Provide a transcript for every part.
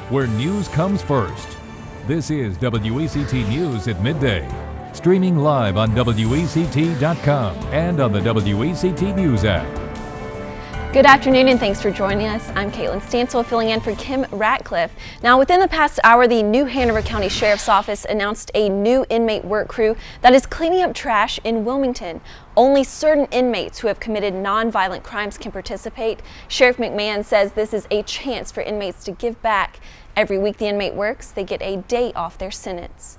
where news comes first. This is WECT News at Midday, streaming live on WECT.com and on the WECT News app. Good afternoon and thanks for joining us. I'm Caitlin Stansel filling in for Kim Ratcliffe. Now, within the past hour, the New Hanover County Sheriff's Office announced a new inmate work crew that is cleaning up trash in Wilmington. Only certain inmates who have committed nonviolent crimes can participate. Sheriff McMahon says this is a chance for inmates to give back. Every week the inmate works, they get a day off their sentence.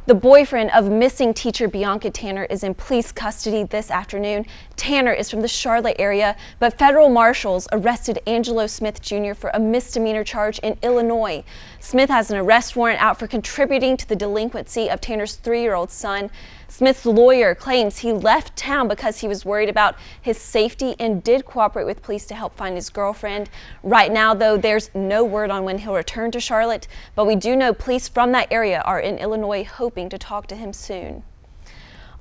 The boyfriend of missing teacher Bianca Tanner is in police custody this afternoon. Tanner is from the Charlotte area, but federal marshals arrested Angelo Smith Jr. for a misdemeanor charge in Illinois. Smith has an arrest warrant out for contributing to the delinquency of Tanner's 3-year-old son. Smith's lawyer claims he left town because he was worried about his safety and did cooperate with police to help find his girlfriend. Right now, though, there's no word on when he'll return to Charlotte, but we do know police from that area are in Illinois hoping to talk to him soon.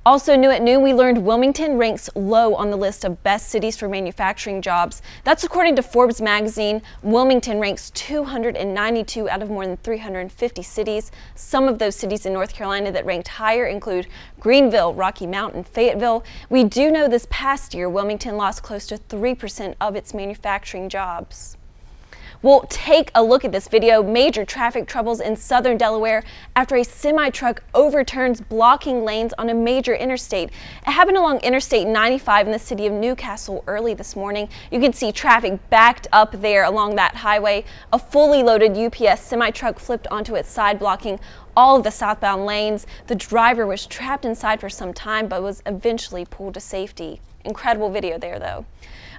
Also new at noon, we learned Wilmington ranks low on the list of best cities for manufacturing jobs. That's according to Forbes magazine. Wilmington ranks 292 out of more than 350 cities. Some of those cities in North Carolina that ranked higher include Greenville, Rocky Mount, and Fayetteville. We do know this past year, Wilmington lost close to 3% of its manufacturing jobs. We'll take a look at this video. Major traffic troubles in southern Delaware after a semi-truck overturns blocking lanes on a major interstate. It happened along Interstate 95 in the city of Newcastle early this morning. You can see traffic backed up there along that highway. A fully loaded UPS semi-truck flipped onto its side, blocking all of the southbound lanes. The driver was trapped inside for some time but was eventually pulled to safety. Incredible video there, though.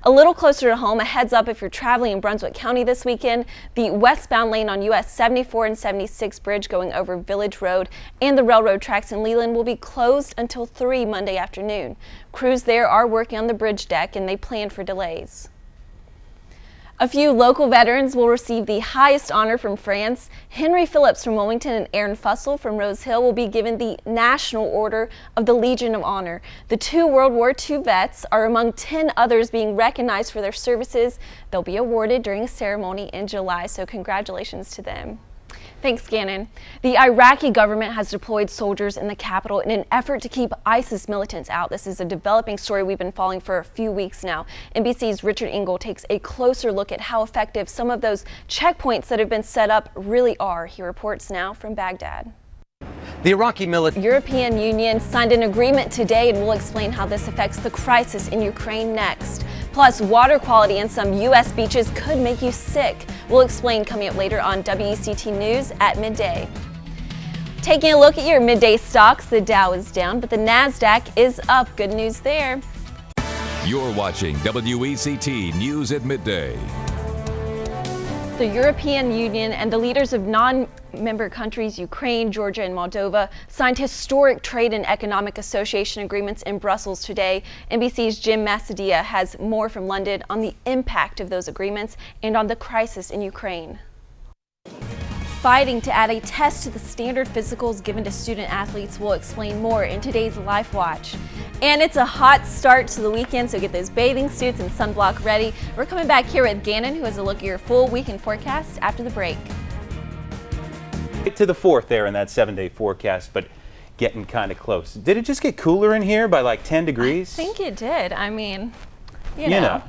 A little closer to home, a heads up if you're traveling in Brunswick County this weekend. The westbound lane on US 74 and 76 bridge going over Village Road and the railroad tracks in Leland will be closed until 3 Monday afternoon. Crews there are working on the bridge deck and they plan for delays. A few local veterans will receive the highest honor from France. Henry Phillips from Wilmington and Aaron Fussell from Rose Hill will be given the National Order of the Legion of Honor. The two World War II vets are among 10 others being recognized for their services. They'll be awarded during a ceremony in July, so congratulations to them. Thanks, Gannon. The Iraqi government has deployed soldiers in the capital in an effort to keep ISIS militants out. This is a developing story we've been following for a few weeks now. NBC's Richard Engel takes a closer look at how effective some of those checkpoints that have been set up really are. He reports now from Baghdad. The Iraqi European Union signed an agreement today, and we'll explain how this affects the crisis in Ukraine next. Plus, water quality in some U.S. beaches could make you sick. We'll explain coming up later on WECT News at midday. Taking a look at your midday stocks, the Dow is down, but the NASDAQ is up. Good news there. You're watching WECT News at Midday. The European Union and the leaders of non-member countries, Ukraine, Georgia, and Moldova, signed historic trade and economic association agreements in Brussels today. NBC's Jim Massadia has more from London on the impact of those agreements and on the crisis in Ukraine. Fighting to add a test to the standard physicals given to student athletes. Will explain more in today's Life Watch. And it's a hot start to the weekend, so get those bathing suits and sunblock ready. We're coming back here with Gannon, who has a look at your full weekend forecast after the break. To the 4th there in that 7-day forecast, but getting kind of close. Did it just get cooler in here by like 10 degrees? I think it did. I mean, you know.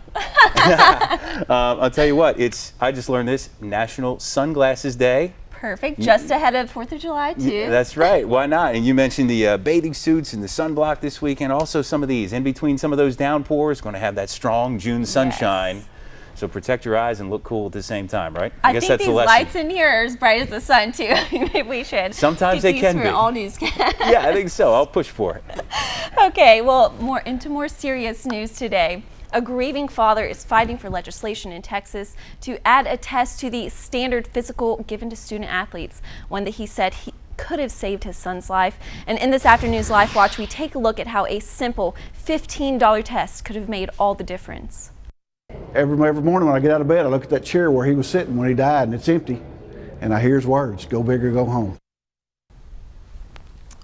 I'll tell you what, I just learned this, National Sunglasses Day. Perfect. Just ahead of 4th of July, too. Yeah, that's right. Why not? And you mentioned the bathing suits and the sunblock this weekend. Also, some of these in between some of those downpours, going to have that strong June sunshine. Yes. So protect your eyes and look cool at the same time, right? I guess think that's these the lights in here are as bright as the sun, too. Maybe we should. Sometimes they can be. All newscasts. Yeah, I think so. I'll push for it. Okay, well, into more serious news today. A grieving father is fighting for legislation in Texas to add a test to the standard physical given to student athletes, one that he said he could have saved his son's life. And in this afternoon's Life Watch, we take a look at how a simple $15 test could have made all the difference. Every morning when I get out of bed, I look at that chair where he was sitting when he died, and it's empty. And I hear his words, go big or go home.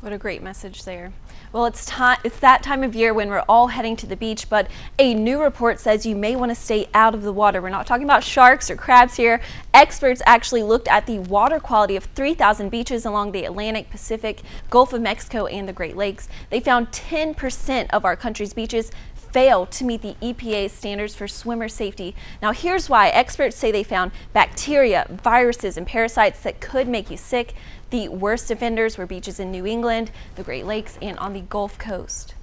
What a great message there. Well, it's that time of year when we're all heading to the beach, but a new report says you may want to stay out of the water. We're not talking about sharks or crabs here. Experts actually looked at the water quality of 3,000 beaches along the Atlantic, Pacific, Gulf of Mexico, and the Great Lakes. They found 10% of our country's beaches fail to meet the EPA's standards for swimmer safety. Now here's why. Experts say they found bacteria, viruses, and parasites that could make you sick. The worst offenders were beaches in New England, the Great Lakes, and on the Gulf Coast.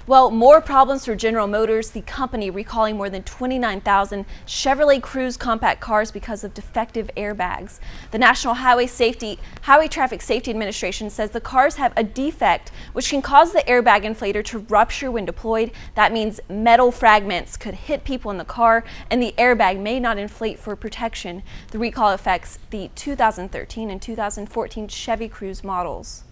Well, more problems for General Motors, the company recalling more than 29,000 Chevrolet Cruze compact cars because of defective airbags. The National Highway Traffic Safety Administration says the cars have a defect which can cause the airbag inflator to rupture when deployed. That means metal fragments could hit people in the car and the airbag may not inflate for protection. The recall affects the 2013 and 2014 Chevy Cruze models.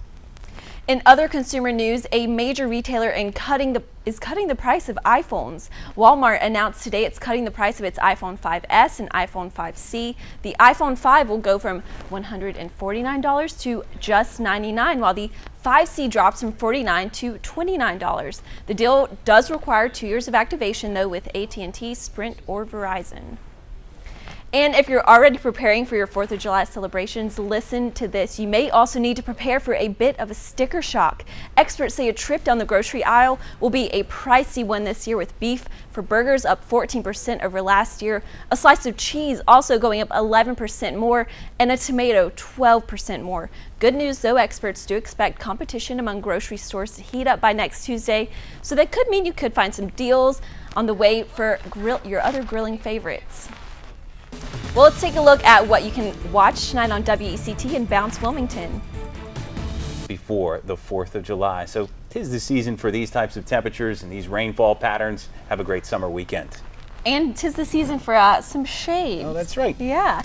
In other consumer news, a major retailer is cutting the price of iPhones. Walmart announced today it's cutting the price of its iPhone 5S and iPhone 5C. The iPhone 5 will go from $149 to just $99, while the 5C drops from $49 to $29. The deal does require 2 years of activation, though, with AT&T, Sprint, or Verizon. And if you're already preparing for your 4th of July celebrations, listen to this. You may also need to prepare for a bit of a sticker shock. Experts say a trip down the grocery aisle will be a pricey one this year, with beef for burgers up 14% over last year, a slice of cheese also going up 11% more, and a tomato 12% more. Good news though, experts do expect competition among grocery stores to heat up by next Tuesday, so that could mean you could find some deals on the way for your other grilling favorites. Well, let's take a look at what you can watch tonight on WECT in Bounce, Wilmington. Before the 4th of July. So 'tis the season for these types of temperatures and these rainfall patterns. Have a great summer weekend. And 'tis the season for some shades. Oh, that's right. Yeah.